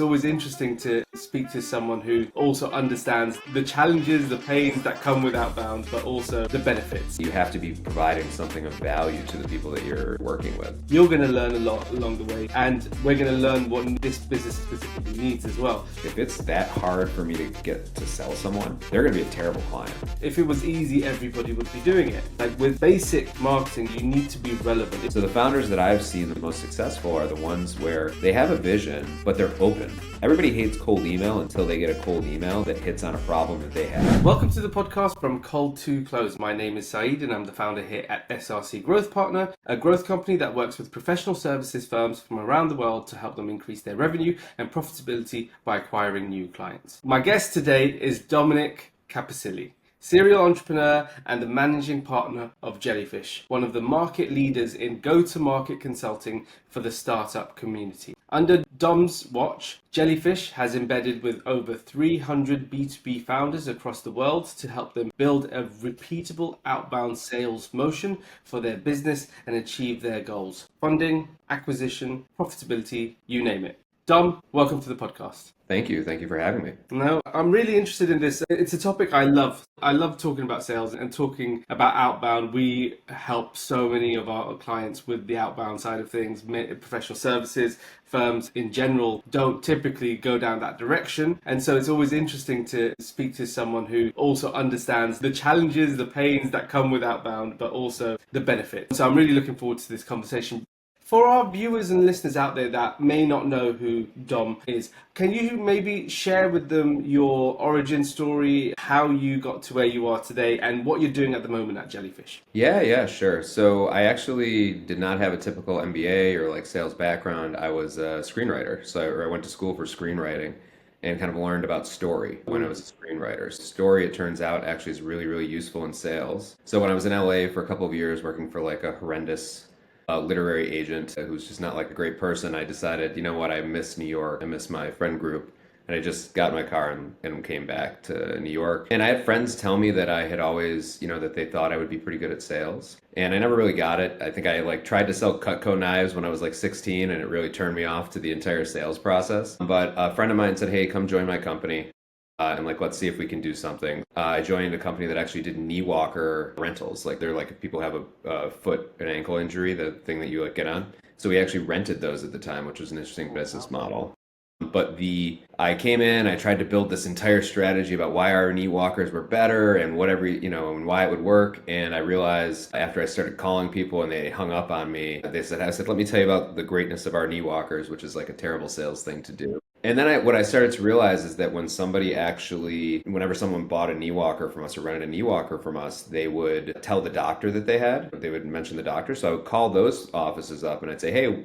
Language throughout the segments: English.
It's always interesting to speak to someone who also understands the challenges, the pains that come with outbound, but also the benefits. You have to be providing something of value to the people that you're working with. You're going to learn a lot along the way, and we're going to learn what this business specifically needs as well. If it's that hard for me to get to sell someone, they're going to be a terrible client. If it was easy, everybody would be doing it. Like with basic marketing, you need to be relevant. So the founders that I've seen the most successful are the ones where they have a vision, but they're open. Everybody hates cold email until they get a cold email that hits on a problem that they have. Welcome to the podcast From Cold to Close. My name is Saeed and I'm the founder here at SRC Growth Partner, a growth company that works with professional services firms from around the world to help them increase their revenue and profitability by acquiring new clients. My guest today is Dom Capuccilli, serial entrepreneur and the managing partner of JJELLYFISH, one of the market leaders in go-to-market consulting for the startup community. Under Dom's watch, JJELLYFISH has embedded with over 300 B2B founders across the world to help them build a repeatable outbound sales motion for their business and achieve their goals. Funding, acquisition, profitability, you name it. Dom, welcome to the podcast. Thank you. Thank you for having me. No, I'm really interested in this. It's a topic I love. I love talking about sales and talking about outbound. We help so many of our clients with the outbound side of things. Professional services firms in general don't typically go down that direction. And so it's always interesting to speak to someone who also understands the challenges, the pains that come with outbound, but also the benefits. So I'm really looking forward to this conversation. For our viewers and listeners out there that may not know who Dom is, can you maybe share with them your origin story, how you got to where you are today, and what you're doing at the moment at JJELLYFISH? Yeah, sure. So I actually did not have a typical MBA or like sales background. I was a screenwriter. So I went to school for screenwriting and kind of learned about story when I was a screenwriter. Story, it turns out, actually is really, really useful in sales. So when I was in LA for a couple of years working for like a horrendous literary agent who's just not like a great person, I decided, you know what, I miss New York, I miss my friend group, and I just got in my car and came back to New York. And I had friends tell me that I had always, that they thought I would be pretty good at sales, and I never really got it. I think I like tried to sell Cutco knives when I was like 16, and it really turned me off to the entire sales process. But a friend of mine said, hey, come join my company. And let's see if we can do something. I joined a company that actually did knee walker rentals. Like they're like if people have a foot and ankle injury, the thing that you like get on. So we actually rented those at the time, which was an interesting business model. But I came in, I tried to build this entire strategy about why our knee walkers were better and whatever, and why it would work. And I realized after I started calling people and they hung up on me, I said, let me tell you about the greatness of our knee walkers, which is like a terrible sales thing to do. And then what I started to realize is that whenever someone bought a knee walker from us or rented a knee walker from us, they would tell the doctor that they had. They would mention the doctor. So I would call those offices up and I'd say, hey,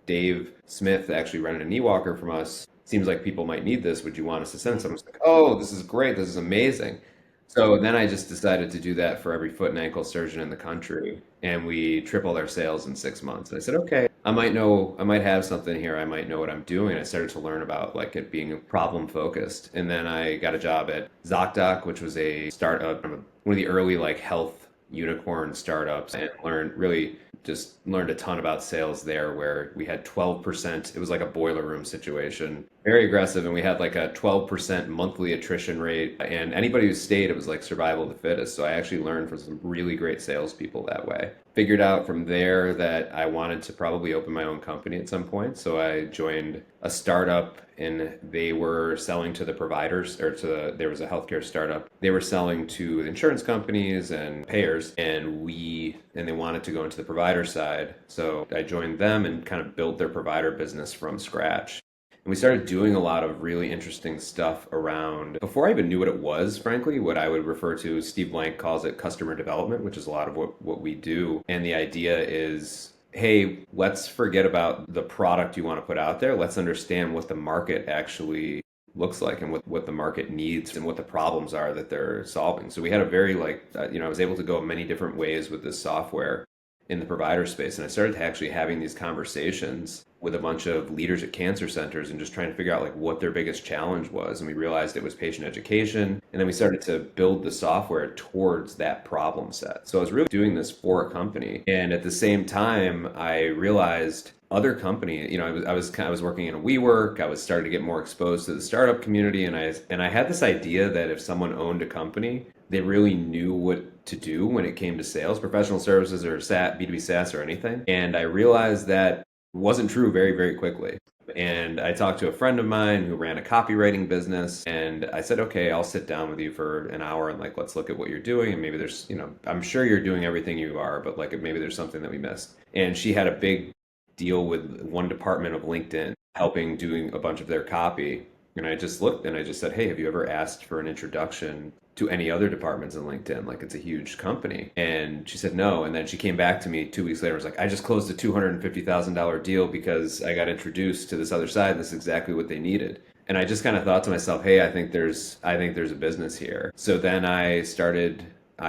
Dave Smith actually rented a knee walker from us. Seems like people might need this. Would you want us to send someone? Like, oh, this is great. This is amazing. So then I just decided to do that for every foot and ankle surgeon in the country. And we tripled our sales in 6 months. And I said, okay, I might have something here. I might know what I'm doing. I started to learn about like it being problem focused. And then I got a job at ZocDoc, which was a startup, one of the early like health unicorn startups, and learned a ton about sales there, where we had 12%. It was like a boiler room situation, very aggressive. And we had like a 12% monthly attrition rate. And anybody who stayed, it was like survival of the fittest. So I actually learned from some really great salespeople that way. Figured out from there that I wanted to probably open my own company at some point. So I joined a startup and they were selling to the providers, there was a healthcare startup. They were selling to insurance companies and payers, and they wanted to go into the provider side. So I joined them and kind of built their provider business from scratch. And we started doing a lot of really interesting stuff around, before I even knew what it was, frankly, what I would refer to, Steve Blank calls it customer development, which is a lot of what we do. And the idea is, hey, let's forget about the product you want to put out there. Let's understand what the market actually looks like and what the market needs and what the problems are that they're solving. So we had a very I was able to go many different ways with this software in the provider space. And I started actually having these conversations with a bunch of leaders at cancer centers and just trying to figure out like what their biggest challenge was. And we realized it was patient education. And then we started to build the software towards that problem set. So I was really doing this for a company. And at the same time, I realized other company, I was working in a WeWork. I was starting to get more exposed to the startup community, and I had this idea that if someone owned a company, they really knew what to do when it came to sales, professional services, or B2B SaaS or anything. And I realized that wasn't true very, very quickly. And I talked to a friend of mine who ran a copywriting business, and I said, okay, I'll sit down with you for an hour and like, let's look at what you're doing. And maybe there's, I'm sure you're doing everything you are, but like maybe there's something that we missed. And she had a big deal with one department of LinkedIn, helping doing a bunch of their copy. And I just looked and I just said, hey, have you ever asked for an introduction to any other departments in LinkedIn? Like, it's a huge company. And she said no. And then she came back to me 2 weeks later. Was like, I just closed a $250,000 deal because I got introduced to this other side. And this is exactly what they needed. And I just kind of thought to myself, hey, I think there's a business here. So then I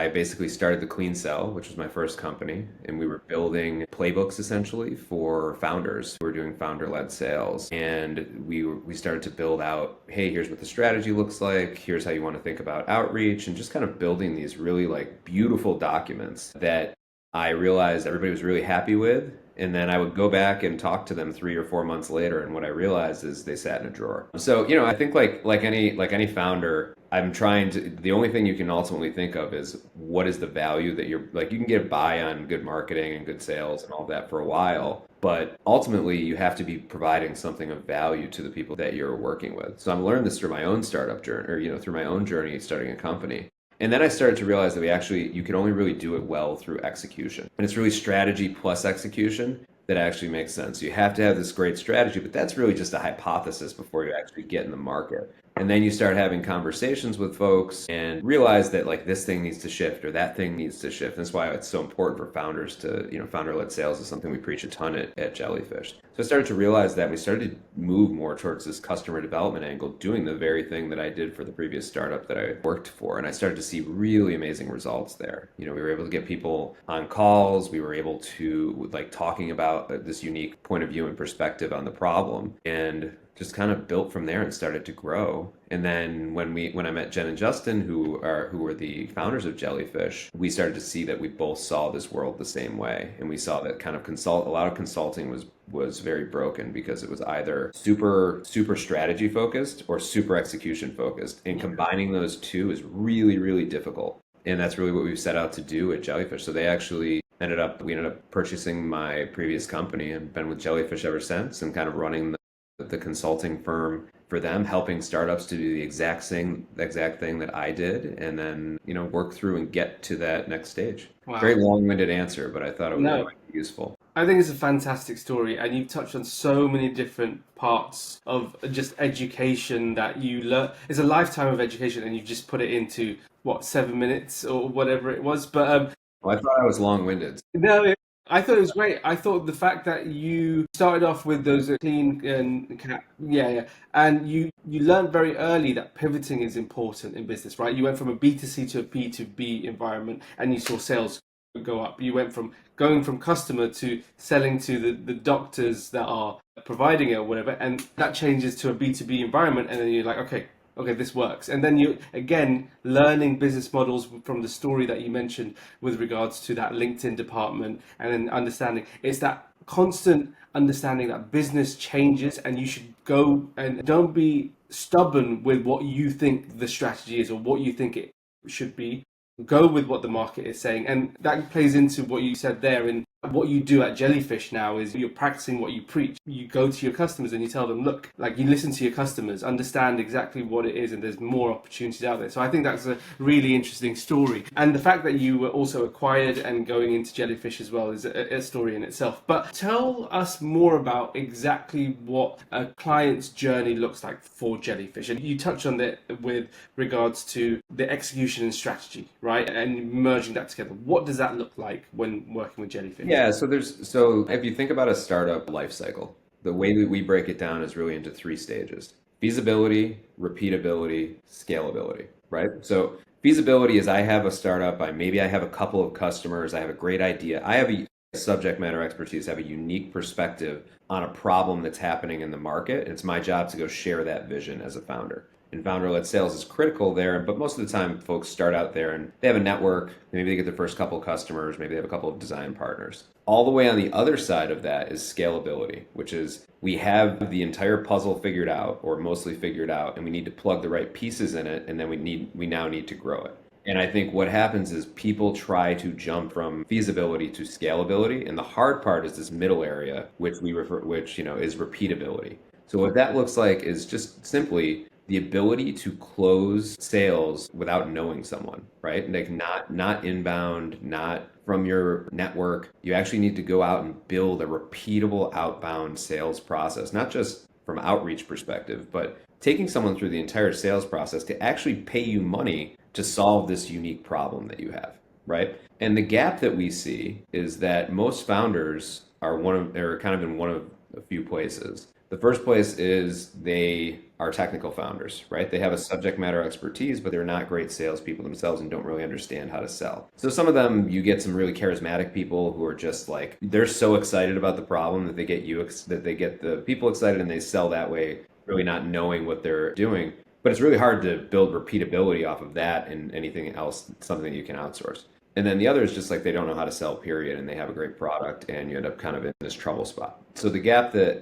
basically started the Clean Cell, which was my first company, and we were building playbooks essentially for founders. We were doing founder-led sales, and we started to build out, hey, here's what the strategy looks like, here's how you want to think about outreach, and just kind of building these really like beautiful documents that I realized everybody was really happy with. And then I would go back and talk to them 3 or 4 months later, and what I realized is they sat in a drawer. So, I think like any founder, I'm trying to, the only thing you can ultimately think of is what is the value that you're like, you can get by on good marketing and good sales and all that for a while, but ultimately you have to be providing something of value to the people that you're working with. So I've learned this through my own startup journey, or through my own journey starting a company. And then I started to realize that you can only really do it well through execution. And it's really strategy plus execution that actually makes sense. You have to have this great strategy, but that's really just a hypothesis before you actually get in the market. And then you start having conversations with folks and realize that like this thing needs to shift or that thing needs to shift. And that's why it's so important for founders to, founder-led sales is something we preach a ton at Jellyfish. So I started to realize that we started to move more towards this customer development angle, doing the very thing that I did for the previous startup that I worked for. And I started to see really amazing results there. We were able to get people on calls. We were able to like talking about this unique point of view and perspective on the problem, and just kind of built from there and started to grow. And then when I met Jen and Justin, who were the founders of Jellyfish, we started to see that we both saw this world the same way. And we saw that kind of a lot of consulting was very broken because it was either super strategy focused or super execution focused. And combining those two is really, really difficult. And that's really what we've set out to do at Jellyfish. So we ended up purchasing my previous company and been with Jellyfish ever since, and kind of running the consulting firm for them, helping startups to do the exact thing that I did, and then work through and get to that next stage. Wow. Very long-winded answer, but I thought it No. might be useful. I think it's a fantastic story, and you've touched on so many different parts of just education that you learn. It's a lifetime of education, and you've just put it into, what, 7 minutes or whatever it was. But Well, I thought I was long-winded. no, I thought it was great. I thought the fact that you started off with those clean and yeah, and you learned very early that pivoting is important in business, right? You went from a B2C to a B2B environment, and you saw sales go up. You went from going from customer to selling to the doctors that are providing it or whatever, and that changes to a B2B environment, and then you're like, okay, this works. And then you, again, learning business models from the story that you mentioned with regards to that LinkedIn department, and then understanding. It's that constant understanding that business changes, and you should go and don't be stubborn with what you think the strategy is or what you think it should be. Go with what the market is saying. And that plays into what you said there. And what you do at Jellyfish now is you're practicing what you preach. You go to your customers and you tell them, look, like, you listen to your customers, understand exactly what it is, and there's more opportunities out there. So I think that's a really interesting story. And the fact that you were also acquired and going into Jellyfish as well is a story in itself. But tell us more about exactly what a client's journey looks like for Jellyfish. And you touched on that with regards to the execution and strategy, right? And merging that together. What does that look like when working with Jellyfish? Yeah, so if you think about a startup life cycle, the way that we break it down is really into 3 stages: feasibility, repeatability, scalability, right? So feasibility is, I have a startup, maybe I have a couple of customers, I have a great idea, I have a subject matter expertise, I have a unique perspective on a problem that's happening in the market. It's my job to go share that vision as a founder. And founder-led sales is critical there, but most of the time folks start out there and they have a network, maybe they get their first couple of customers, maybe they have a couple of design partners. All the way on the other side of that is scalability, which is we have the entire puzzle figured out or mostly figured out, and we need to plug the right pieces in it, and then we now need to grow it. And I think what happens is people try to jump from feasibility to scalability, and the hard part is this middle area, which is repeatability. So what that looks like is just simply the ability to close sales without knowing someone, right? Like not inbound, not from your network. You actually need to go out and build a repeatable outbound sales process, not just from outreach perspective, but taking someone through the entire sales process to actually pay you money to solve this unique problem that you have, right? And the gap that we see is that most founders are kind of in one of a few places. The first place is they are technical founders, right? They have a subject matter expertise, but they're not great salespeople themselves and don't really understand how to sell. So some of them, you get some really charismatic people who are just like, they're so excited about the problem that they get the people excited and they sell that way, really not knowing what they're doing. But it's really hard to build repeatability off of that and anything else, something that you can outsource. And then the other is just like they don't know how to sell, period, and they have a great product, and you end up kind of in this trouble spot. So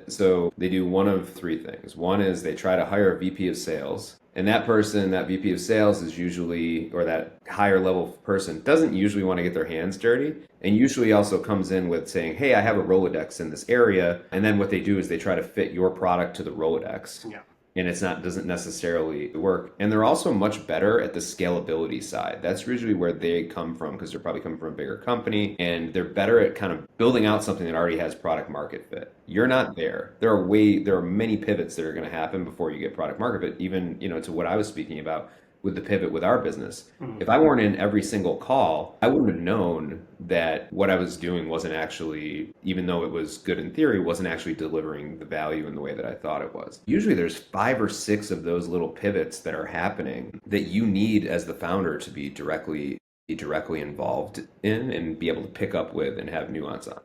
so they do one of three things. One is they try to hire a VP of sales, and that person, that VP of sales is usually, or that higher level person, doesn't usually want to get their hands dirty, and usually also comes in with saying, hey, I have a Rolodex in this area, and then what they do is they try to fit your product to the Rolodex. Yeah. And doesn't necessarily work. And they're also much better at the scalability side. That's usually where they come from because they're probably coming from a bigger company and they're better at kind of building out something that already has product market fit. You're not there. There are many pivots that are going to happen before you get product market fit, even, to what I was speaking about with the pivot with our business. Mhm. If I weren't in every single call, I wouldn't have known that what I was doing wasn't actually, even though it was good in theory, wasn't actually delivering the value in the way that I thought it was. Usually there's 5 or 6 of those little pivots that are happening that you need as the founder to be directly involved in and be able to pick up with and have nuance on.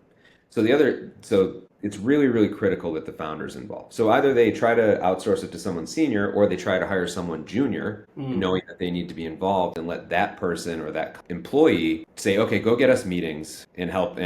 So it's really, really critical that the founder's involved. So either they try to outsource it to someone senior or they try to hire someone junior, knowing that they need to be involved and let that person or that employee say, okay, go get us meetings and help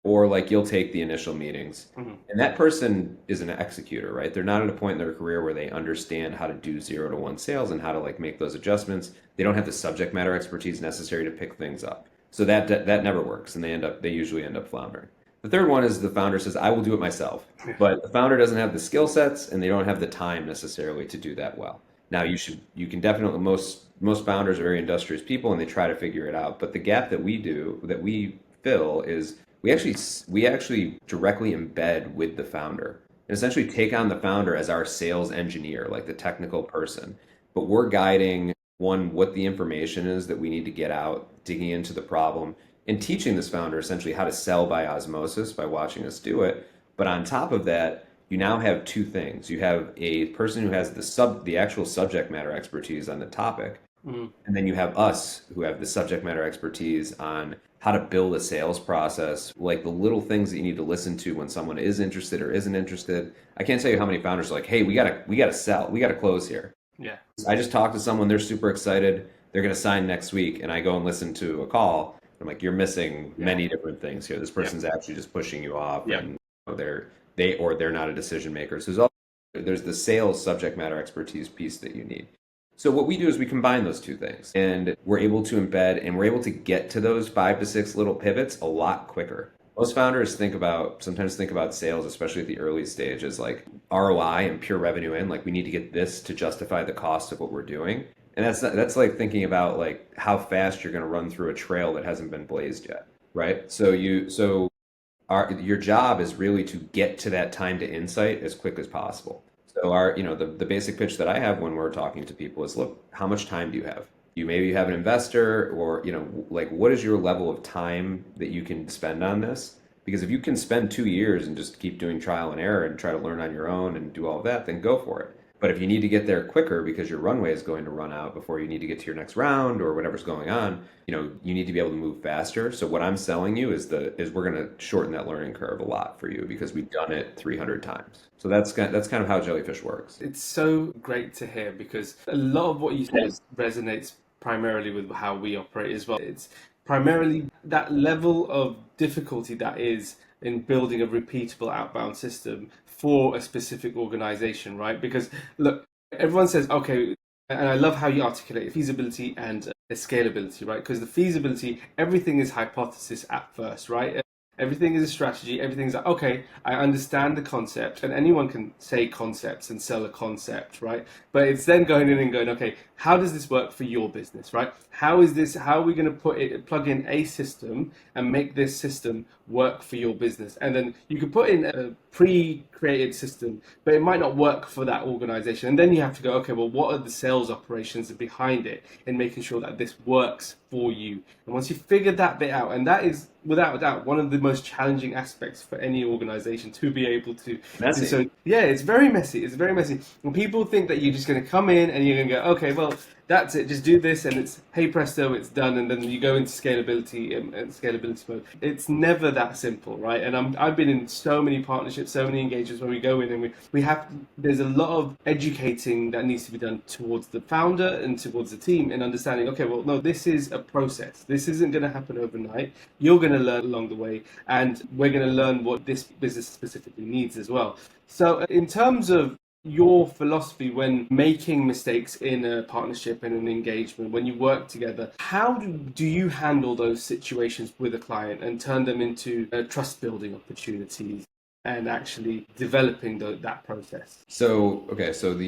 or like you'll take the initial meetings. And that person is an executor, right? They're not at a point in their career where they understand how to do 0 to 1 sales and how to like make those adjustments. They don't have the subject matter expertise necessary to pick things up. So that never works and they usually end up floundering. The third one is the founder says, I will do it myself. But the founder doesn't have the skill sets and they don't have the time necessarily to do that well. Now you can definitely, most founders are very industrious people and they try to figure it out. But the gap that we fill is we actually directly embed with the founder and essentially take on the founder as our sales engineer, like the technical person. But we're guiding what the information is that we need to get out, digging into the problem, and teaching this founder essentially how to sell by osmosis by watching us do it. But on top of that, you now have 2 things. You have a person who has the actual subject matter expertise on the topic, and then you have us who have the subject matter expertise on how to build a sales process, like the little things that you need to listen to when someone is interested or isn't interested. I can't tell you how many founders are like, hey, we gotta sell, we gotta close here. Yeah. I just talked to someone, they're super excited, they're gonna sign next week, and I go and listen to a call. I'm like, you're missing many different things here. This person's actually just pushing you off, and they're not a decision maker. So there's the sales subject matter expertise piece that you need. So what we do is we combine those 2 things, and we're able to embed and we're able to get to those 5 to 6 little pivots a lot quicker. Most founders sometimes think about sales, especially at the early stage, as like ROI and pure revenue in, like we need to get this to justify the cost of what we're doing. And that's like thinking about like how fast you're going to run through a trail that hasn't been blazed yet, right? So your job is really to get to that time to insight as quick as possible. So the basic pitch that I have when we're talking to people is, look, how much time do you have? You maybe have an investor or, like what is your level of time that you can spend on this? Because if you can spend 2 years and just keep doing trial and error and try to learn on your own and do all of that, then go for it. But if you need to get there quicker because your runway is going to run out before you need to get to your next round or whatever's going on, you need to be able to move faster. So what I'm selling you is we're going to shorten that learning curve a lot for you because we've done it 300 times. So that's kind of how Jellyfish works. It's so great to hear because a lot of what you said resonates primarily with how we operate as well. It's primarily that level of difficulty that is in building a repeatable outbound system for a specific organization, right? Because look, everyone says, okay, and I love how you articulate feasibility and scalability, right? Because the feasibility, everything is hypothesis at first, right? Everything is a strategy. Everything's like, okay, I understand the concept, and anyone can say concepts and sell a concept, right? But it's then going in and going, okay, how does this work for your business, right? How is this? How are we going to plug in a system and make this system work for your business? And then you could put in a pre-created system, but it might not work for that organization. And then you have to go, okay, well, what are the sales operations behind it in making sure that this works for you? And once you figure that bit out, and that is without a doubt one of the most challenging aspects for any organization to be able to do. Messy. So yeah, it's very messy. It's very messy. When people think that you're just going to come in and you're going to go, okay, well, that's it, just do this, and it's hey presto, it's done, and then you go into scalability and scalability mode. It's never that simple, right? And I've been in so many partnerships, so many engagements where we go in and we have, there's a lot of educating that needs to be done towards the founder and towards the team in understanding, okay, well, no, this is a process. This isn't going to happen overnight. You're going to learn along the way, and we're going to learn what this business specifically needs as well. So in terms of your philosophy when making mistakes in a partnership and an engagement, when you work together, how do you handle those situations with a client and turn them into trust building opportunities and actually developing that process? So, okay, so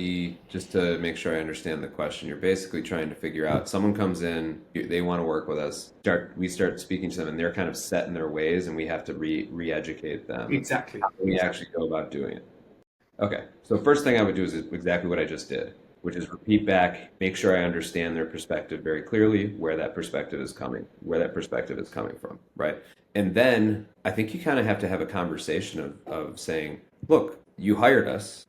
just to make sure I understand the question, you're basically trying to figure out someone comes in, they want to work with us. We start speaking to them and they're kind of set in their ways and we have to re-educate them. Exactly. How do we actually go about doing it? Okay, so first thing I would do is exactly what I just did, which is repeat back, make sure I understand their perspective very clearly, where that perspective is coming from, right? And then I think you kind of have to have a conversation of saying, look, you hired us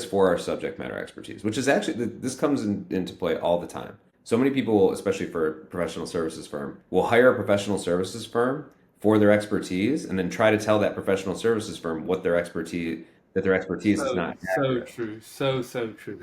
for our subject matter expertise, which is actually, this comes into play all the time. So many people, especially for a professional services firm, will hire a professional services firm for their expertise and then try to tell that professional services firm that their expertise is So not so accurate. true. So true.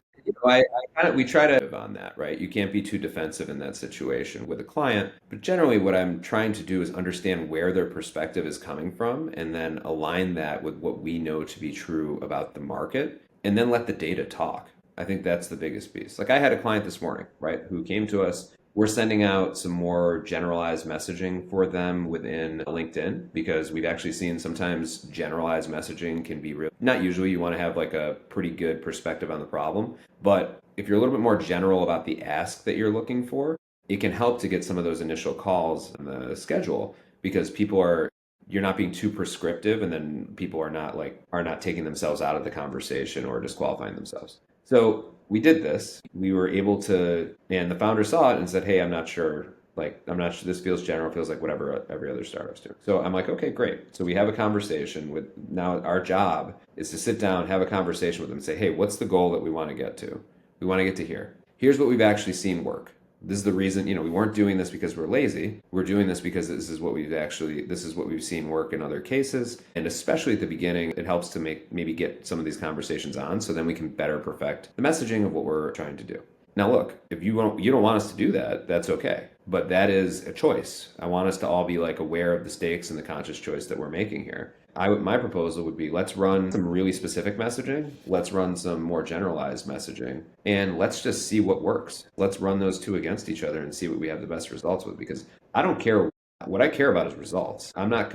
We try to on that, right? You can't be too defensive in that situation with a client, but generally what I'm trying to do is understand where their perspective is coming from and then align that with what we know to be true about the market and then let the data talk. I think that's the biggest piece. Like I had a client this morning, right, who came to us. We're sending out some more generalized messaging for them within LinkedIn because we've actually seen sometimes generalized messaging can be real. Not usually, you want to have like a pretty good perspective on the problem, but if you're a little bit more general about the ask that you're looking for, it can help to get some of those initial calls in the schedule because you're not being too prescriptive and then people are not taking themselves out of the conversation or disqualifying themselves. So we did this. We were able to, and the founder saw it and said, "Hey, I'm not sure. Like, I'm not sure. This feels general. Feels like whatever every other startup's doing." So I'm like, "Okay, great." So we have a conversation with. Now our job is to sit down, have a conversation with them, and say, "Hey, what's the goal that we want to get to? We want to get to here. Here's what we've actually seen work. This is the reason, we weren't doing this because we're lazy. We're doing this because this is what we've seen work in other cases. And especially at the beginning, it helps to maybe get some of these conversations on so then we can better perfect the messaging of what we're trying to do. Now, look, if you don't want us to do that, that's okay. But that is a choice. I want us to all be like aware of the stakes and the conscious choice that we're making here. My proposal would be let's run some really specific messaging, let's run some more generalized messaging, and let's just see what works. Let's run those two against each other and see what we have the best results with because I don't care. What I care about is results. I'm not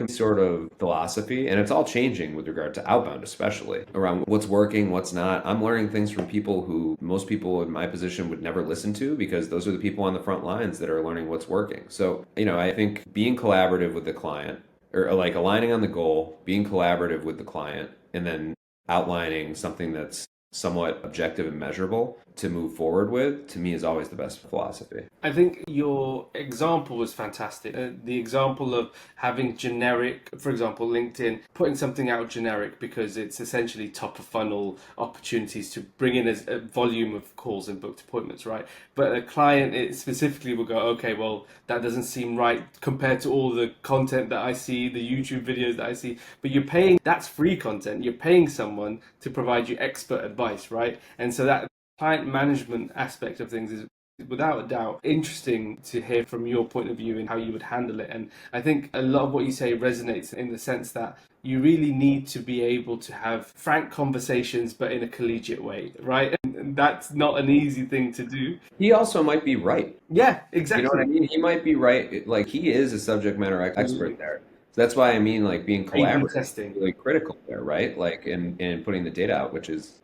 sort of philosophy, and it's all changing with regard to outbound, especially around what's working, what's not. I'm learning things from people who most people in my position would never listen to because those are the people on the front lines that are learning what's working. So, I think being collaborative with the client or like aligning on the goal, being collaborative with the client, and then outlining something that's somewhat objective and measurable to move forward with, to me is always the best philosophy. I think your example was fantastic. The example of having generic, for example, LinkedIn, putting something out generic because it's essentially top of funnel opportunities to bring in a volume of calls and booked appointments, right? But a client it specifically will go, okay, well, that doesn't seem right compared to all the content that I see, the YouTube videos that I see. But you're paying, that's free content. You're paying someone to provide you expert advice, right? And so that client management aspect of things is without a doubt interesting to hear from your point of view and how you would handle it. And I think a lot of what you say resonates in the sense that you really need to be able to have frank conversations but in a collegiate way, right? And that's not an easy thing to do. He also might be right. Yeah, You know what I exactly. mean? He might be right. Like he is a subject matter expert Absolutely. there. So that's why I mean, like being A/B collaborative is testing. really critical there, right? Like in putting the data out, which is,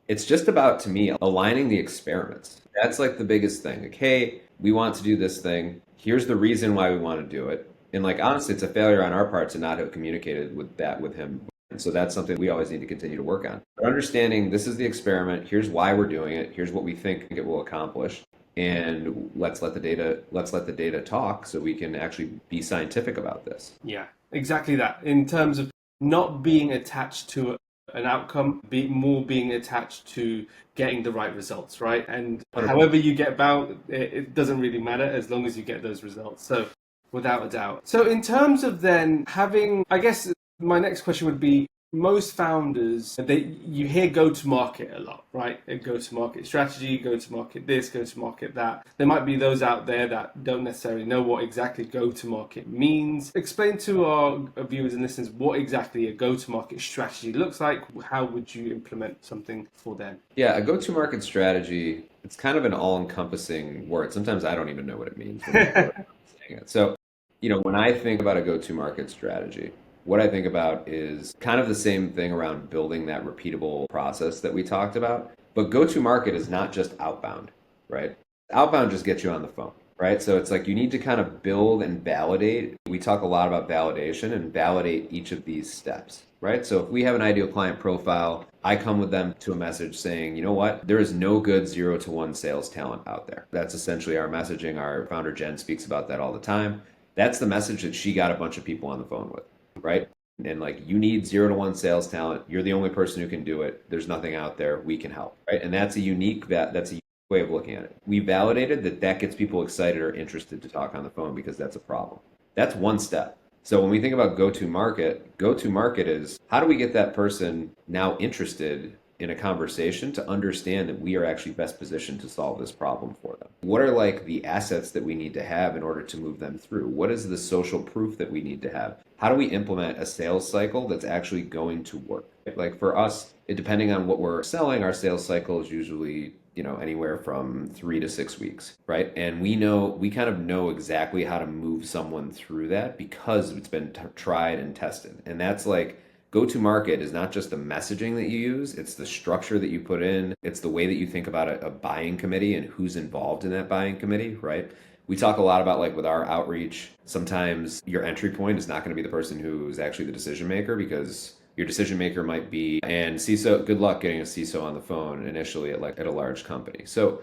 it's just about to me aligning the experiments. That's like the biggest thing. Like, hey, we want to do this thing. Here's the reason why we want to do it. And like honestly, it's a failure on our part to not have communicated with him. And so that's something we always need to continue to work on. But understanding this is the experiment, here's why we're doing it, here's what we think it will accomplish, and let's let the data talk so we can actually be scientific about this. Yeah, exactly that. In terms of not being attached to an outcome, be more being attached to getting the right results, right? And 100%. however you get about it doesn't really matter as long as you get those results. So, without a doubt. So, in terms of then having, I guess my next question would be most founders they you hear go to market a lot, right? A go to market strategy, go to market this, go to market that. There might be those out there that don't necessarily know what exactly go to market means. Explain to our viewers and listeners what exactly a go to market strategy looks like. How would you implement something for them? Yeah, a go-to-market strategy, it's kind of an all-encompassing word. Sometimes I don't even know what it means when I'm saying it. So, when I think about a go-to-market strategy, what I think about is kind of the same thing around building that repeatable process that we talked about. But go-to-market is not just outbound, right? Outbound just gets you on the phone, right? So it's like you need to kind of build and validate. We talk a lot about validation and validate each of these steps, right? So if we have an ideal client profile, I come with them to a message saying, you know what, there is no good 0 to 1 sales talent out there. That's essentially our messaging. Our founder Jen speaks about that all the time. That's the message that she got a bunch of people on the phone with, right? And like you need 0 to 1 sales talent. You're the only person who can do it. There's nothing out there. We can help, right? And that's a way of looking at it. We validated that gets people excited or interested to talk on the phone because that's a problem. That's one step. So when we think about go to market is how do we get that person now interested in a conversation to understand that we are actually best positioned to solve this problem for them? What are like the assets that we need to have in order to move them through? What is the social proof that we need to have? How do we implement a sales cycle that's actually going to work? Like for us, depending on what we're selling, our sales cycle is usually anywhere from 3 to 6 weeks, right? And we kind of know exactly how to move someone through that because it's been tried and tested. And that's like go to market is not just the messaging that you use, it's the structure that you put in, it's the way that you think about a buying committee and who's involved in that buying committee, right? We talk a lot about like with our outreach, sometimes your entry point is not going to be the person who's actually the decision maker because your decision maker might be, and CISO, good luck getting a CISO on the phone initially at a large company. So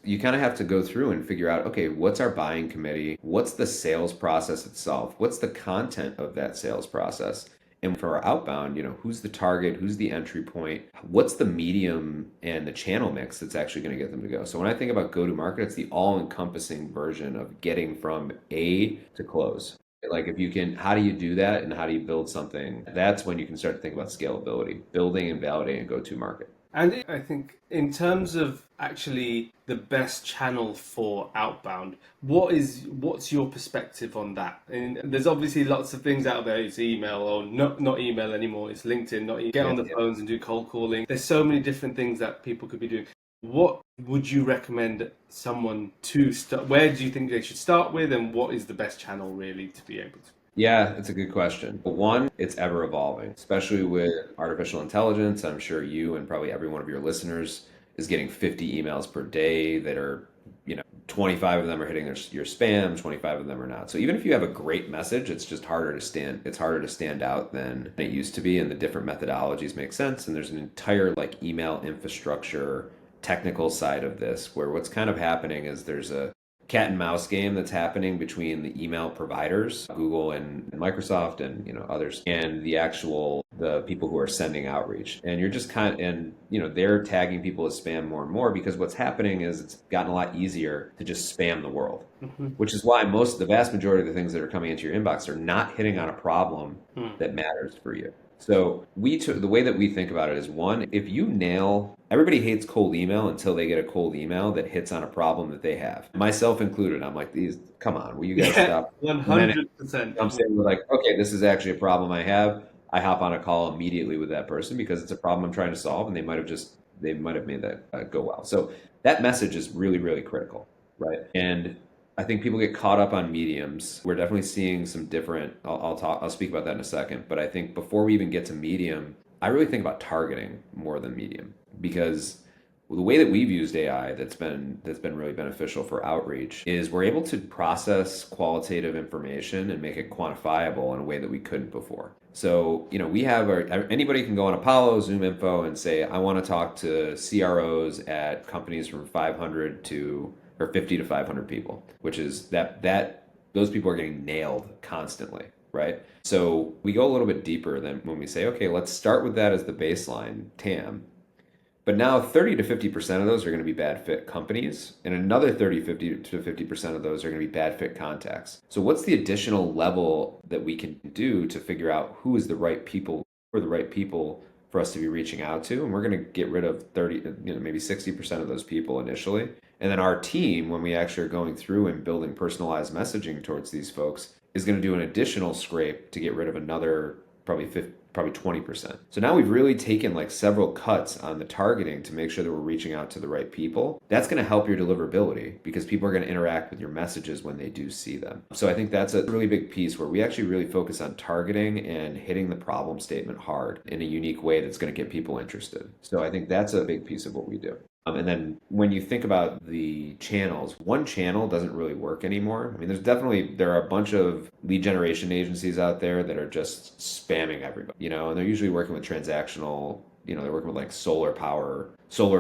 you kind of have to go through and figure out, okay, what's our buying committee? What's the sales process itself? What's the content of that sales process? And for our outbound, who's the target? Who's the entry point? What's the medium and the channel mix that's actually going to get them to go? So when I think about go to market, it's the all encompassing version of getting from A to close. Like if you can, how do you do that and how do you build something? That's when you can start to think about scalability, building and validating a go-to market. And I think in terms of actually the best channel for outbound, what's your perspective on that? And there's obviously lots of things out there. It's email or not email anymore. It's LinkedIn. Not get Yeah, on the yeah. phones and do cold calling. There's so many different things that people could be doing. What would you recommend someone to start? Where do you think they should start with, and what is the best channel really to be able to? Yeah, it's a good question. But one, it's ever evolving, especially with artificial intelligence. I'm sure you and probably every one of your listeners is getting 50 emails per day that are, 25 of them are hitting your spam, 25 of them are not. So even if you have a great message, it's just harder to stand out than it used to be, and the different methodologies make sense. And there's an entire like email infrastructure technical side of this where what's kind of happening is there's a cat and mouse game that's happening between the email providers, Google and Microsoft and others, and the people who are sending outreach. And you're just they're tagging people as spam more and more because what's happening is it's gotten a lot easier to just spam the world. Which is why the vast majority of the things that are coming into your inbox are not hitting on a problem that matters for you. So the way that we think about it is one, if you everybody hates cold email until they get a cold email that hits on a problem that they have, myself included. I'm like, come on, will you guys stop? 100%. I'm saying, like, okay, this is actually a problem I have. I hop on a call immediately with that person because it's a problem I'm trying to solve, and they might have made that go well. So that message is really, really critical, right? And I think people get caught up on mediums. We're definitely seeing some different. I'll speak about that in a second. But I think before we even get to medium, I really think about targeting more than medium because the way that we've used AI that's been really beneficial for outreach is we're able to process qualitative information and make it quantifiable in a way that we couldn't before. So, we have anybody can go on Apollo, Zoom Info and say, I want to talk to CROs at companies from 500 to or 50 to 500 people, which is that those people are getting nailed constantly, right? So we go a little bit deeper than when we say, okay, let's start with that as the baseline TAM. But now 30 to 50% of those are going to be bad fit companies, and another 50 to 50% of those are going to be bad fit contacts. So what's the additional level that we can do to figure out who is the right people for us to be reaching out to? And we're going to get rid of 30, maybe 60% of those people initially. And then our team, when we actually are going through and building personalized messaging towards these folks, is going to do an additional scrape to get rid of another probably 20%. So now we've really taken like several cuts on the targeting to make sure that we're reaching out to the right people. That's going to help your deliverability because people are going to interact with your messages when they do see them. So I think that's a really big piece where we actually really focus on targeting and hitting the problem statement hard in a unique way that's going to get people interested. So I think that's a big piece of what we do. And then when you think about the channels, one channel doesn't really work anymore. I mean, there are a bunch of lead generation agencies out there that are just spamming everybody, and they're usually working with transactional, they're working with like solar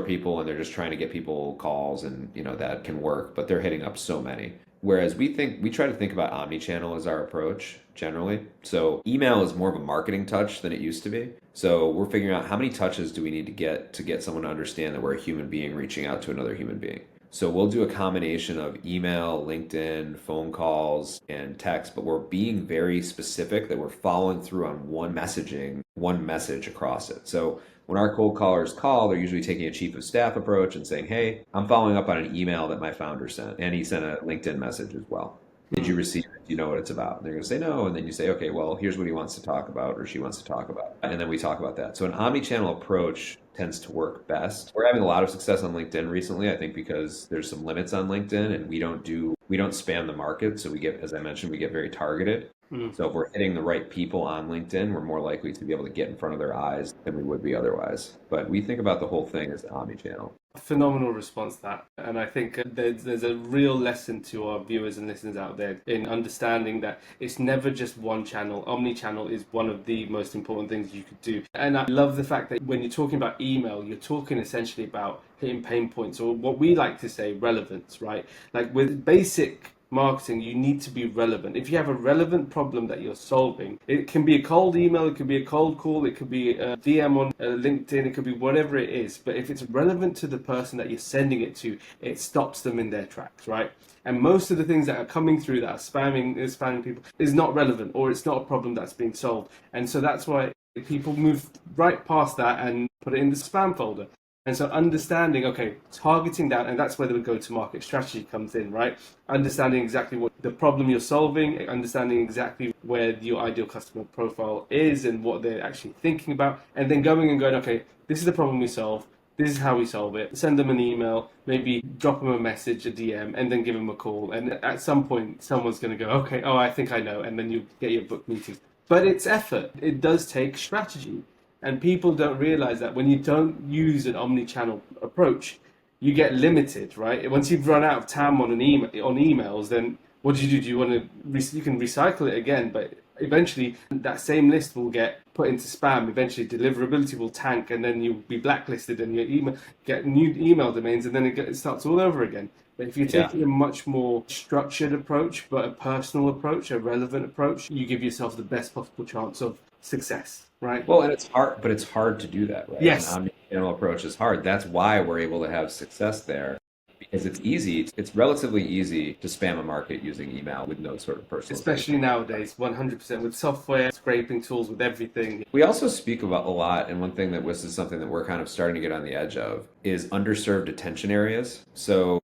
people, and they're just trying to get people calls and, that can work, but they're hitting up so many. Whereas we try to think about omni-channel as our approach generally. So email is more of a marketing touch than it used to be. So we're figuring out how many touches do we need to get someone to understand that we're a human being reaching out to another human being. So we'll do a combination of email, LinkedIn, phone calls, and text, but we're being very specific that we're following through on one message across it. So when our cold callers call, they're usually taking a chief of staff approach and saying, hey, I'm following up on an email that my founder sent. And he sent a LinkedIn message as well. Did you receive it? Do you know what it's about? And they're going to say no. And then you say, okay, well, here's what he wants to talk about or she wants to talk about. And then we talk about that. So an omni-channel approach tends to work best. We're having a lot of success on LinkedIn recently, I think, because there's some limits on LinkedIn and we don't spam the market. So as I mentioned, we get very targeted. So if we're hitting the right people on LinkedIn, we're more likely to be able to get in front of their eyes than we would be otherwise. But we think about the whole thing as omni-channel. Phenomenal response to that. And I think there's a real lesson to our viewers and listeners out there in understanding that it's never just one channel. Omni-channel is one of the most important things you could do. And I love the fact that when you're talking about email, you're talking essentially about hitting pain points, or what we like to say, relevance, right? Like with basic marketing, you need to be relevant. If you have a relevant problem that you're solving, it can be a cold email, it could be a cold call, it could be a DM on LinkedIn, it could be whatever it is. But if it's relevant to the person that you're sending it to, it stops them in their tracks, right? And most of the things that are coming through that are spamming people is not relevant, or it's not a problem that's being solved. And so that's why people move right past that and put it in the spam folder. And so understanding, okay, targeting that, and that's where the go-to-market strategy comes in, right? Understanding exactly what the problem you're solving, understanding exactly where your ideal customer profile is and what they're actually thinking about, and then going, okay, this is the problem we solve, this is how we solve it. Send them an email, maybe drop them a message, a DM, and then give them a call. And at some point, someone's going to go, okay, oh, I think I know, and then you get your book meeting. But it's effort. It does take strategy. And people don't realize that when you don't use an omni-channel approach, you get limited, right? Once you've run out of time on an email on emails, then what do? Do you want to? You can recycle it again, but eventually that same list will get put into spam. Eventually, deliverability will tank, and then you'll be blacklisted, and your email get new email domains, and then it starts all over again. But if you're Yeah. taking a much more structured approach, but a personal approach, a relevant approach, you give yourself the best possible chance of success, right? Well, and it's hard, but it's hard to do that, right? An Yes, omni-channel approach is hard. That's why we're able to have success there because it's easy. It's relatively easy to spam a market using email with no sort of especially personalization. nowadays, 100% with software, scraping tools, with everything. We also speak about a lot, and one thing that this is something that we're kind of starting to get on the edge of is underserved attention areas. So,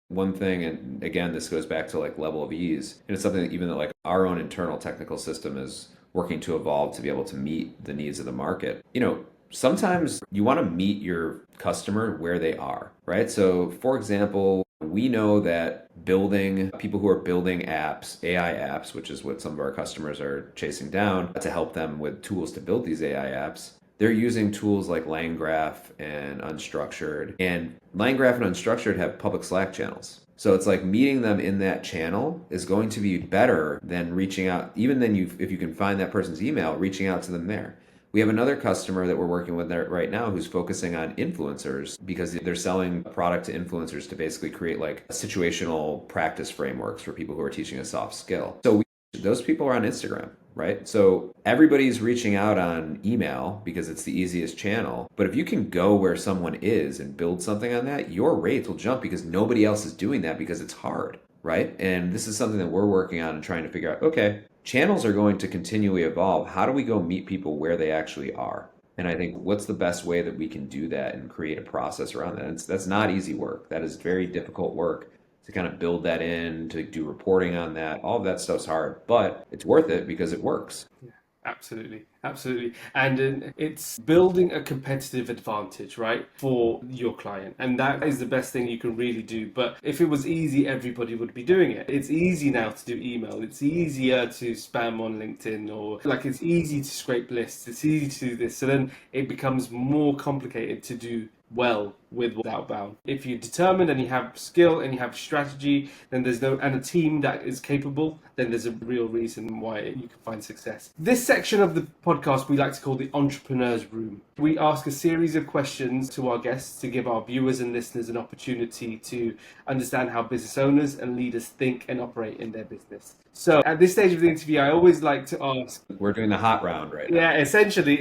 one thing, and again, this goes back to like level of ease, and it's something that even that like our own internal technical system is working to evolve to be able to meet the needs of the market. Sometimes you want to meet your customer where they are, right? So, for example, we know that building people who are building apps, AI apps, which is what some of our customers are chasing down to help them with tools to build these AI apps, they're using tools like LangGraph and Unstructured. And LangGraph and Unstructured have public Slack channels. So it's like meeting them in that channel is going to be better than reaching out, even then if you can find that person's email, reaching out to them there. We have another customer that we're working with there right now who's focusing on influencers because they're selling a product to influencers to basically create like situational practice frameworks for people who are teaching a soft skill. So those people are on Instagram, right? So everybody's reaching out on email because it's the easiest channel. But if you can go where someone is and build something on that, your rates will jump because nobody else is doing that because it's hard, right? And this is something that we're working on and trying to figure out, okay, channels are going to continually evolve. How do we go meet people where they actually are? And I think what's the best way that we can do that and create a process around that? That's not easy work. That is very difficult work to kind of build that in, to do reporting on that. All of that stuff's hard, but it's worth it because it works. Absolutely, absolutely. And it's building a competitive advantage, right, for your client. And that is the best thing you can really do. But if it was easy, everybody would be doing it. It's easy now to do email. It's easier to spam on LinkedIn, or like it's easy to scrape lists. It's easy to do this. So then it becomes more complicated to do well with outbound. If you're determined and you have skill and you have strategy, then there's no and a team that is capable, then there's a real reason why you can find success. This section of the podcast we like to call the entrepreneur's room. We ask a series of questions to our guests to give our viewers and listeners an opportunity to understand how business owners and leaders think and operate in their business. So at this stage of the interview, I always like to ask. We're doing the hot round right now. Yeah, essentially,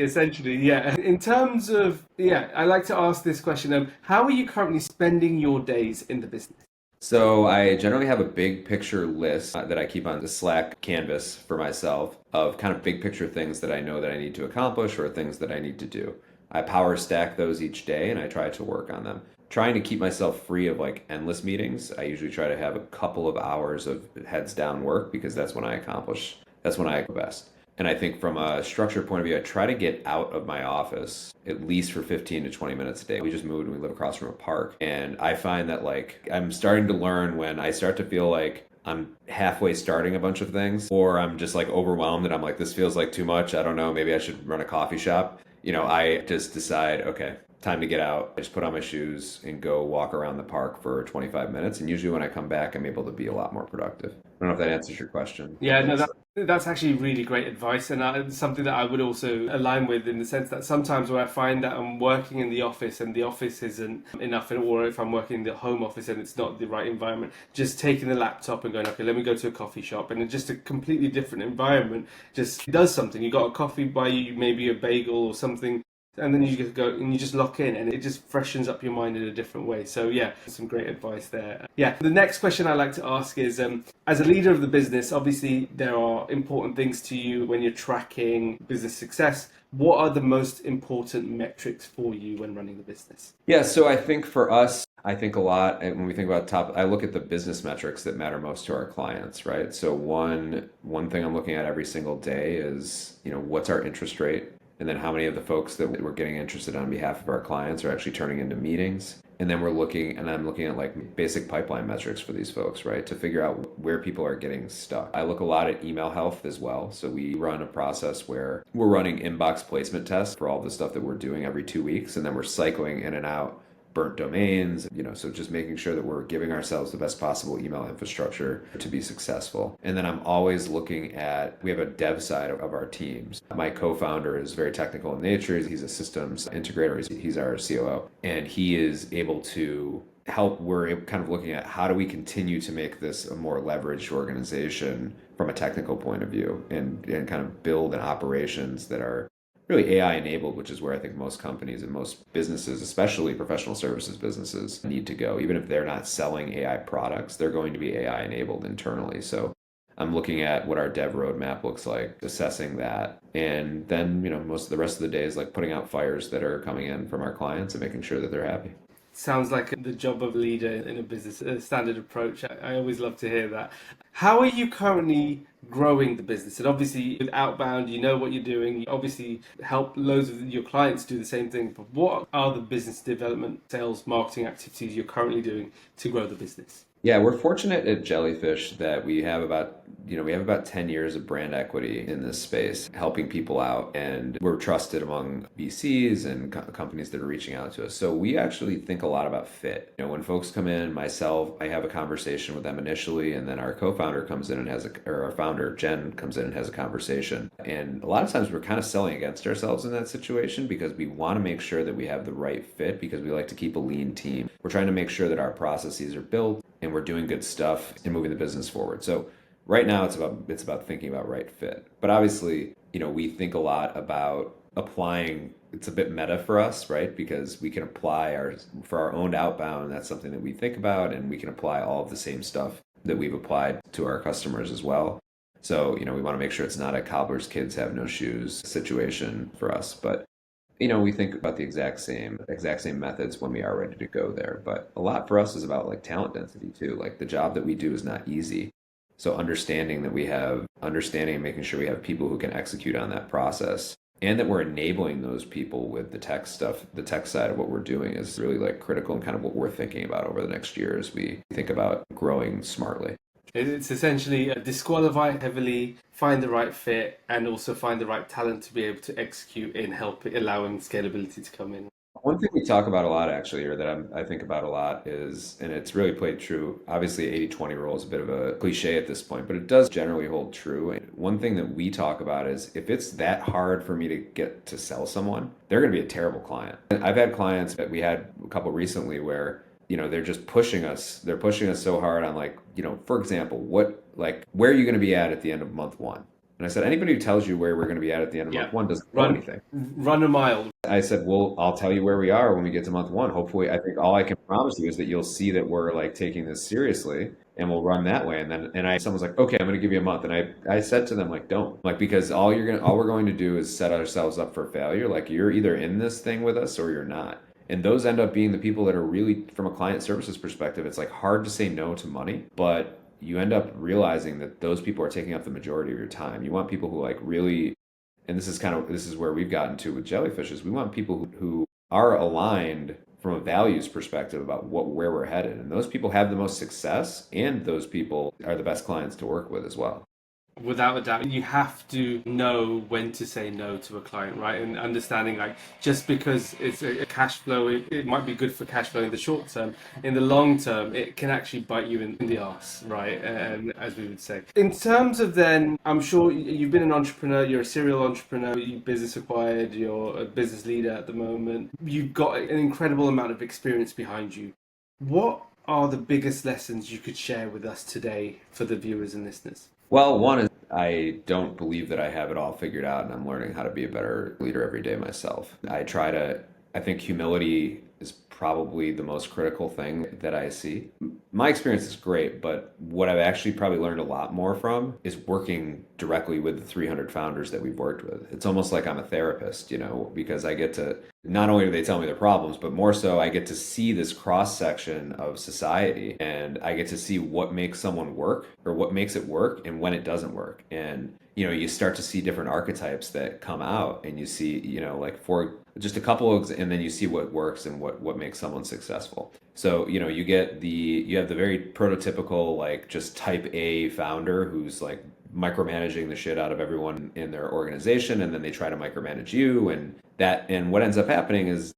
yeah. In terms of, yeah, I like to ask this question, how are you currently spending your days in the business? So I generally have a big picture list that I keep on the Slack canvas for myself of kind of big picture things that I know that I need to accomplish or things that I need to do. I power stack those each day and I try to work on them. Trying to keep myself free of like endless meetings. I usually try to have a couple of hours of heads down work because that's when I go best. And I think from a structure point of view, I try to get out of my office at least for 15 to 20 minutes a day. We just moved and we live across from a park. And I find that like I'm starting to learn when I start to feel like I'm halfway starting a bunch of things or I'm just like overwhelmed and I'm like, this feels like too much. I don't know. Maybe I should run a coffee shop. I just decide, okay, time to get out. I just put on my shoes and go walk around the park for 25 minutes. And usually when I come back, I'm able to be a lot more productive. I don't know if that answers your question. Yeah, no, that's actually really great advice, and it's something that I would also align with in the sense that sometimes where I find that I'm working in the office and the office isn't enough, or if I'm working in the home office and it's not the right environment, just taking the laptop and going, okay, let me go to a coffee shop, and it's just a completely different environment just does something. You got a coffee by you, maybe a bagel or something. And then you just go and you just lock in and it just freshens up your mind in a different way. So yeah, some great advice there. Yeah, the next question I like to ask is, as a leader of the business, obviously there are important things to you when you're tracking business success. What are the most important metrics for you when running the business? Yeah, so I think for us, I think a lot, and when we think about I look at the business metrics that matter most to our clients, right? So one thing I'm looking at every single day is, what's our interest rate? And then how many of the folks that we're getting interested on behalf of our clients are actually turning into meetings. And then I'm looking at like basic pipeline metrics for these folks, right? To figure out where people are getting stuck. I look a lot at email health as well. So we run a process where we're running inbox placement tests for all the stuff that we're doing every 2 weeks. And then we're cycling in and out burnt domains, so just making sure that we're giving ourselves the best possible email infrastructure to be successful. And then I'm always looking at, we have a dev side of our teams. My co-founder is very technical in nature. He's a systems integrator. He's our COO, and he is able to help. We're kind of looking at how do we continue to make this a more leveraged organization from a technical point of view, and kind of build an operations that are really AI enabled, which is where I think most companies and most businesses, especially professional services businesses, need to go. Even if they're not selling AI products, they're going to be AI enabled internally. So I'm looking at what our dev roadmap looks like, assessing that. And then, most of the rest of the day is like putting out fires that are coming in from our clients and making sure that they're happy. Sounds like the job of leader in a business, a standard approach. I always love to hear that. How are you currently growing the business? And obviously, with Outbound, you know what you're doing. You obviously help loads of your clients do the same thing. But what are the business development, sales, marketing activities you're currently doing to grow the business? Yeah, we're fortunate at Jellyfish that we have about 10 years of brand equity in this space, helping people out, and we're trusted among VCs and companies that are reaching out to us. So we actually think a lot about fit. When folks come in, myself, I have a conversation with them initially, and then our co-founder comes in and or our founder, Jen, comes in and has a conversation. And a lot of times we're kind of selling against ourselves in that situation because we want to make sure that we have the right fit, because we like to keep a lean team. We're trying to make sure that our processes are built and we're doing good stuff and moving the business forward. So right now it's about thinking about right fit. But obviously, we think a lot about applying. It's a bit meta for us, right? Because we can apply for our own outbound. That's something that we think about, and we can apply all of the same stuff that we've applied to our customers as well. So, we want to make sure it's not a cobbler's kids have no shoes situation for us. But we think about the exact same methods when we are ready to go there. But a lot for us is about like talent density too. Like the job that we do is not easy. So understanding and making sure we have people who can execute on that process, and that we're enabling those people with the tech stuff, the tech side of what we're doing, is really like critical, and kind of what we're thinking about over the next year as we think about growing smartly. It's essentially disqualify heavily, find the right fit, and also find the right talent to be able to execute in allowing scalability to come in. One thing we talk about a lot, actually, or that I think about a lot is, and it's really played true, obviously 80-20 rule is a bit of a cliche at this point, but it does generally hold true. And one thing that we talk about is, if it's that hard for me to get to sell someone, they're going to be a terrible client. And I've had clients that we had a couple recently where, they're just pushing us. They're pushing us so hard on, like, for example, where are you going to be at the end of month one? And I said, anybody who tells you where we're going to be at the end of Yeah. month one doesn't know anything. Run a mile. I said, well, I'll tell you where we are when we get to month one. Hopefully, I think all I can promise you is that you'll see that we're like taking this seriously, and we'll run that way. And then, someone's like, okay, I'm going to give you a month. And I said to them, like, don't, like, because all we're going to do is set ourselves up for failure. Like, you're either in this thing with us or you're not. And those end up being the people that are really, from a client services perspective, it's like hard to say no to money, but you end up realizing that those people are taking up the majority of your time. You want people who like really, and this is where we've gotten to with Jellyfish, is we want people who are aligned from a values perspective about where we're headed. And those people have the most success, and those people are the best clients to work with as well. Without a doubt, you have to know when to say no to a client, right? And understanding, like, just because it's a cash flow, it might be good for cash flow in the short term. In the long term, it can actually bite you in the arse, right? As we would say. In terms of then, I'm sure you've been an entrepreneur, you're a serial entrepreneur, you business acquired, you're a business leader at the moment. You've got an incredible amount of experience behind you. What are the biggest lessons you could share with us today for the viewers and listeners? Well, one is, I don't believe that I have it all figured out, and I'm learning how to be a better leader every day myself. I think humility is probably the most critical thing that I see. My experience is great, but what I've actually probably learned a lot more from is working directly with the 300 founders that we've worked with. It's almost like I'm a therapist, because I get to, not only do they tell me their problems, but more so I get to see this cross section of society, and I get to see what makes someone work, or what makes it work, and when it doesn't work. And you start to see different archetypes that come out, and you see, like, for just a couple of, and then you see what works and what makes someone successful. So, you have the very prototypical, like, just type A founder who's like micromanaging the shit out of everyone in their organization, and then they try to micromanage you, and what ends up happening is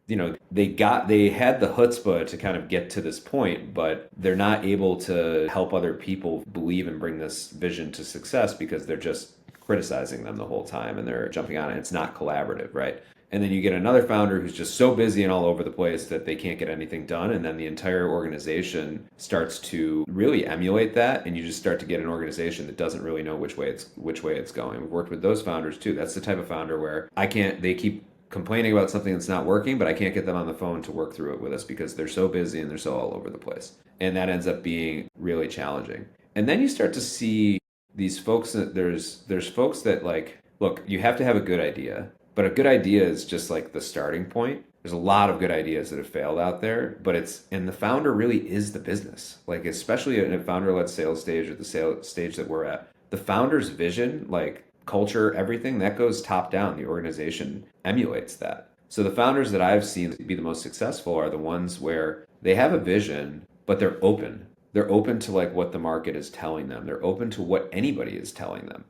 they had the chutzpah to kind of get to this point, but they're not able to help other people believe and bring this vision to success because they're just criticizing them the whole time and they're jumping on it. It's not collaborative, right? And then you get another founder who's just so busy and all over the place that they can't get anything done. And then the entire organization starts to really emulate that. And you just start to get an organization that doesn't really know which way it's going. We've worked with those founders too. That's the type of founder where they keep complaining about something that's not working, but I can't get them on the phone to work through it with us because they're so busy and they're so all over the place. And that ends up being really challenging. And then you start to see these folks that there's folks that like, look, you have to have a good idea, but a good idea is just like the starting point. There's a lot of good ideas that have failed out there, but and the founder really is the business. Like, especially in a founder-led sales stage or the sales stage that we're at, the founder's vision, like culture, everything that goes top down, the organization emulates that. So the founders that I've seen be the most successful are the ones where they have a vision, but they're open. They're open to like what the market is telling them. They're open to what anybody is telling them.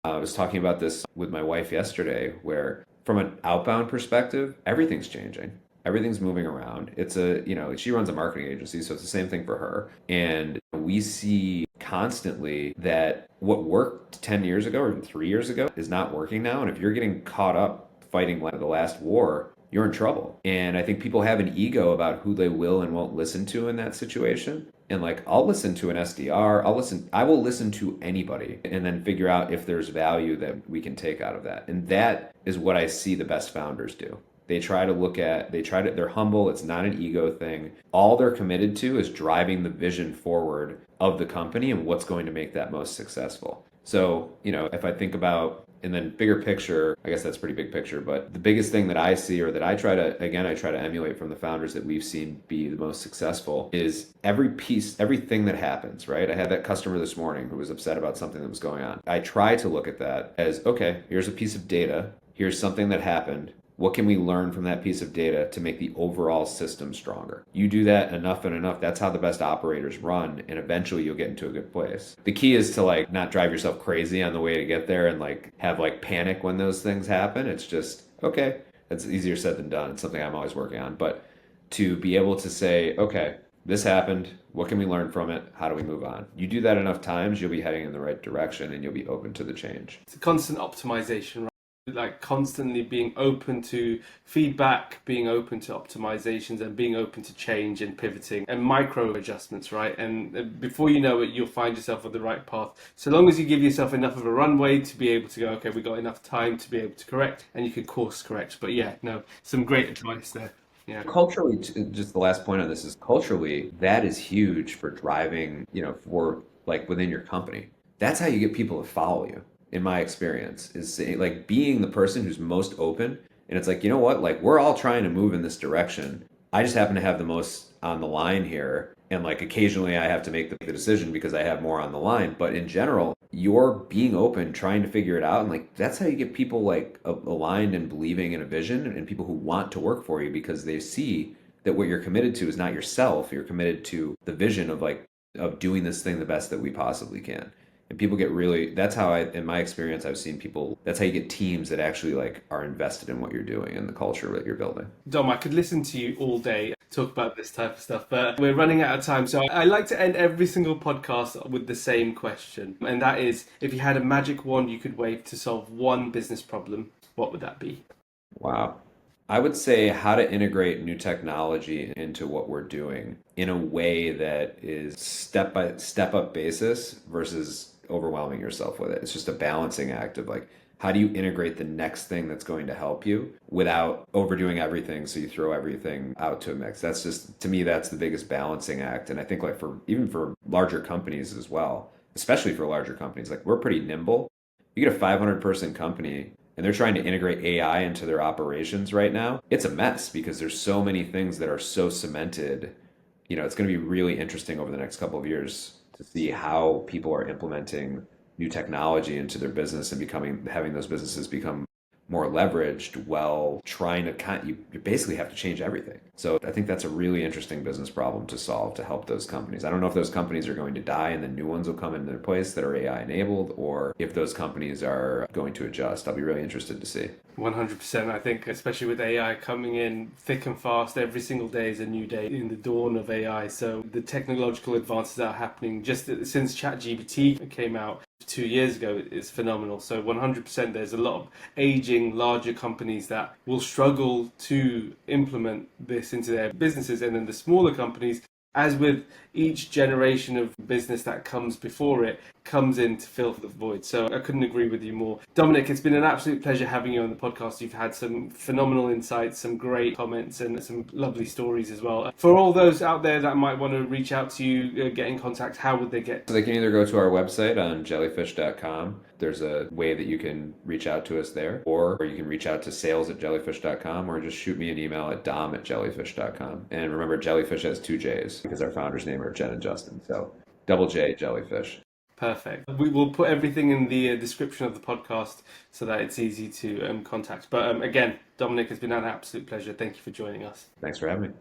I was talking about this with my wife yesterday, where from an outbound perspective, everything's changing. Everything's moving around. She runs a marketing agency, so it's the same thing for her. And we see constantly that what worked 10 years ago or even 3 years ago is not working now. And if you're getting caught up fighting like the last war, you're in trouble. And I think people have an ego about who they will and won't listen to in that situation. And like, I'll listen to an SDR, I will listen to anybody and then figure out if there's value that we can take out of that. And that is what I see the best founders do. They're humble. It's not an ego thing. All they're committed to is driving the vision forward of the company and what's going to make that most successful. So, if I think about, and then bigger picture, I guess that's pretty big picture, but the biggest thing that I see or that I try to emulate from the founders that we've seen be the most successful is everything that happens, right? I had that customer this morning who was upset about something that was going on. I try to look at that as, okay, here's a piece of data. Here's something that happened. What can we learn from that piece of data to make the overall system stronger? You do that enough and enough, that's how the best operators run, and eventually you'll get into a good place. The key is to like not drive yourself crazy on the way to get there and like have like panic when those things happen. It's just, okay, that's easier said than done. It's something I'm always working on. But to be able to say, okay, this happened, what can we learn from it? How do we move on? You do that enough times, you'll be heading in the right direction and you'll be open to the change. It's a constant optimization, right? Like constantly being open to feedback, being open to optimizations, and being open to change and pivoting and micro adjustments, right? And before you know it, you'll find yourself on the right path. So long as you give yourself enough of a runway to be able to go, okay, we got enough time to be able to correct, and you can course correct. But yeah, no, some great advice there. Yeah. Culturally, just the last point on this is culturally, that is huge for driving, for like within your company. That's how you get people to follow you, in my experience, is like being the person who's most open. And it's like, you know what? Like, we're all trying to move in this direction. I just happen to have the most on the line here. And like occasionally I have to make the decision because I have more on the line. But in general, you're being open, trying to figure it out. And like, that's how you get people like aligned and believing in a vision and people who want to work for you because they see that what you're committed to is not yourself. You're committed to the vision of doing this thing the best that we possibly can. And people get really, that's how in my experience, I've seen people, that's how you get teams that actually like are invested in what you're doing and the culture that you're building. Dom, I could listen to you all day talk about this type of stuff, but we're running out of time. So I like to end every single podcast with the same question. And that is, if you had a magic wand you could wave to solve one business problem, what would that be? Wow. I would say how to integrate new technology into what we're doing in a way that is step by step up basis versus overwhelming yourself with it. It's just a balancing act of like, how do you integrate the next thing that's going to help you without overdoing everything so you throw everything out to a mix? That's just, to me, that's the biggest balancing act. And I think like even for larger companies as well, especially for larger companies, like we're pretty nimble. You get a 500-person company and they're trying to integrate AI into their operations right now. It's a mess because there's so many things that are so cemented. It's going to be really interesting over the next couple of years to see how people are implementing new technology into their business and having those businesses become more leveraged while trying to you basically have to change everything. So I think that's a really interesting business problem to solve to help those companies. I don't know if those companies are going to die and then new ones will come in their place that are AI enabled, or if those companies are going to adjust. I'll be really interested to see. 100%. I think, especially with AI coming in thick and fast, every single day is a new day in the dawn of AI. So the technological advances that are happening just since ChatGPT came out 2 years ago is phenomenal. So 100%, there's a lot of aging, larger companies that will struggle to implement this into their businesses, and then the smaller companies, as with each generation of business that comes before it, comes in to fill the void. So I couldn't agree with you more. Dominic, it's been an absolute pleasure having you on the podcast. You've had some phenomenal insights, some great comments, and some lovely stories as well. For all those out there that might want to reach out to you, get in contact, how would they get? So they can either go to our website on jellyfish.com. There's a way that you can reach out to us there, or you can reach out to sales@jellyfish.com, or just shoot me an email at dom@jellyfish.com. And remember, Jellyfish has 2 J's because our founders' name are Jen and Justin. So double J, Jellyfish. Perfect. We will put everything in the description of the podcast so that it's easy to contact. But again, Dominic, it's been an absolute pleasure. Thank you for joining us. Thanks for having me.